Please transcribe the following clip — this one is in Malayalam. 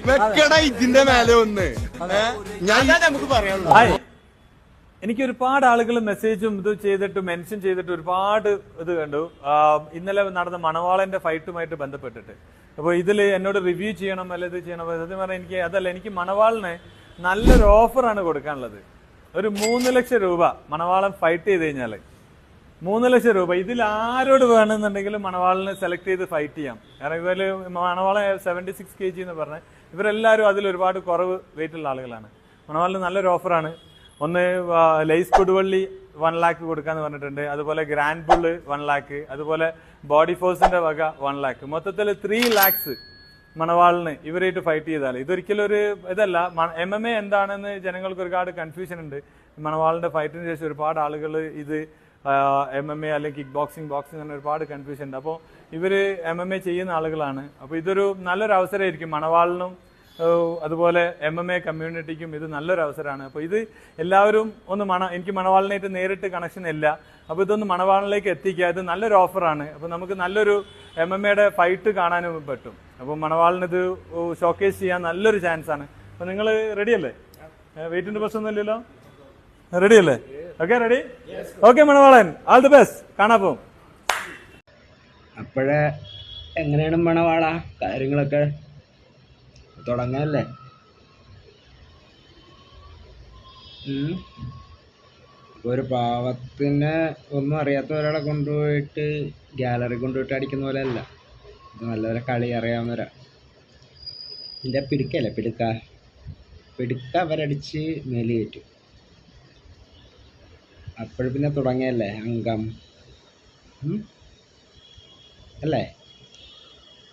വെക്കടാ ഇതിന്റെ മേലെ ഒന്ന് ഞാൻ നമുക്ക് പറയാനുള്ളൂ. എനിക്ക് ഒരുപാട് ആളുകൾ മെസ്സേജും ഇത് ചെയ്തിട്ട് മെൻഷൻ ചെയ്തിട്ട് ഒരുപാട് ഇത് കണ്ടു. ഇന്നലെ നടന്ന മണവാളന്റെ ഫൈറ്റുമായിട്ട് ബന്ധപ്പെട്ടിട്ട്. അപ്പോൾ ഇതിൽ എന്നോട് റിവ്യൂ ചെയ്യണം അല്ല ഇത് ചെയ്യണം. സത്യം പറഞ്ഞാൽ എനിക്ക് അതല്ല, എനിക്ക് മണവാളിന് നല്ലൊരു ഓഫറാണ് കൊടുക്കാനുള്ളത്. ഒരു 3 ലക്ഷം രൂപ മണവാളൻ ഫൈറ്റ് ചെയ്ത് കഴിഞ്ഞാൽ 3 ലക്ഷം രൂപ ഇതിൽ ആരോട് വേണമെന്നുണ്ടെങ്കിലും മണവാളിനെ സെലക്ട് ചെയ്ത് ഫൈറ്റ് ചെയ്യാം. കാരണം ഇതിൽ മണവാളൻ 76 kg എന്ന് പറഞ്ഞാൽ ഇവരെല്ലാവരും അതിൽ ഒരുപാട് കുറവ് വെയിറ്റ് ഉള്ള ആളുകളാണ്. മണവാളിന് നല്ലൊരു ഓഫറാണ്. ഒന്ന് ലൈസ് കൊടുവള്ളി 1 lakh കൊടുക്കാന്ന് പറഞ്ഞിട്ടുണ്ട്. അതുപോലെ ഗ്രാൻഡ് ബുള്ള് 1 lakh, അതുപോലെ ബോഡി ഫോഴ്സിന്റെ വക 1 lakh, മൊത്തത്തിൽ 3 lakhs മണവാളിന് ഇവരായിട്ട് ഫൈറ്റ് ചെയ്താൽ. ഇതൊരിക്കലും ഒരു ഇതല്ല. MMA എന്താണെന്ന് ജനങ്ങൾക്ക് ഒരുപാട് കൺഫ്യൂഷൻ ഉണ്ട്. മണവാളിന്റെ ഫൈറ്റിന് ശേഷം ഒരുപാട് ആളുകൾ ഇത് MMA അല്ലെങ്കിൽ കിക്ക് ബോക്സിംഗ് അങ്ങനെ ഒരുപാട് കൺഫ്യൂഷൻ ഉണ്ട്. അപ്പോൾ ഇവര് MMA ചെയ്യുന്ന ആളുകളാണ്. അപ്പോൾ ഇതൊരു നല്ലൊരു അവസരമായിരിക്കും മണവാളിനും അതുപോലെ MMA കമ്മ്യൂണിറ്റിക്കും ഇത് നല്ലൊരു അവസരമാണ്. അപ്പോൾ ഇത് എല്ലാവരും ഒന്ന് എനിക്ക് മണവാളിനായിട്ട് നേരിട്ട് കണക്ഷൻ ഇല്ല. അപ്പോൾ ഇതൊന്ന് മണവാളിലേക്ക് എത്തിക്കുക. ഇത് നല്ലൊരു ഓഫറാണ്. അപ്പോൾ നമുക്ക് നല്ലൊരു MMA ഫൈറ്റ് കാണാനും പറ്റും. അപ്പോൾ മണവാളിനിത് ഷോക്കേസ് ചെയ്യാൻ നല്ലൊരു ചാൻസ് ആണ്. അപ്പോൾ നിങ്ങൾ റെഡിയല്ലേ? വെയിറ്റിന്റെ പ്രശ്നമൊന്നുമില്ലല്ലോ? റെഡിയല്ലേ? Okay, ready? Okay Manavalan, all the best. കാണാൻ പോവും. അപ്പോഴേ എങ്ങനെയാണ് മണവാള കാര്യങ്ങളൊക്കെ തുടങ്ങല്ലേ? ഒരു പാവത്തിന് ഒന്നും അറിയാത്ത ഒരാളെ കൊണ്ടുപോയിട്ട് ഗാലറി കൊണ്ടുപോയിട്ട് അടിക്കുന്ന പോലെ അല്ല. ഇത് നല്ലപോലെ കളി അറിയാവുന്നവരാ. ഇതിൻ്റെ പിടുക്കല്ലേ പിടുക്ക അവരടിച്ച് മേലേറ്റു. അപ്പോഴും പിന്നെ തുടങ്ങിയല്ലേ അംഗം അല്ലേ?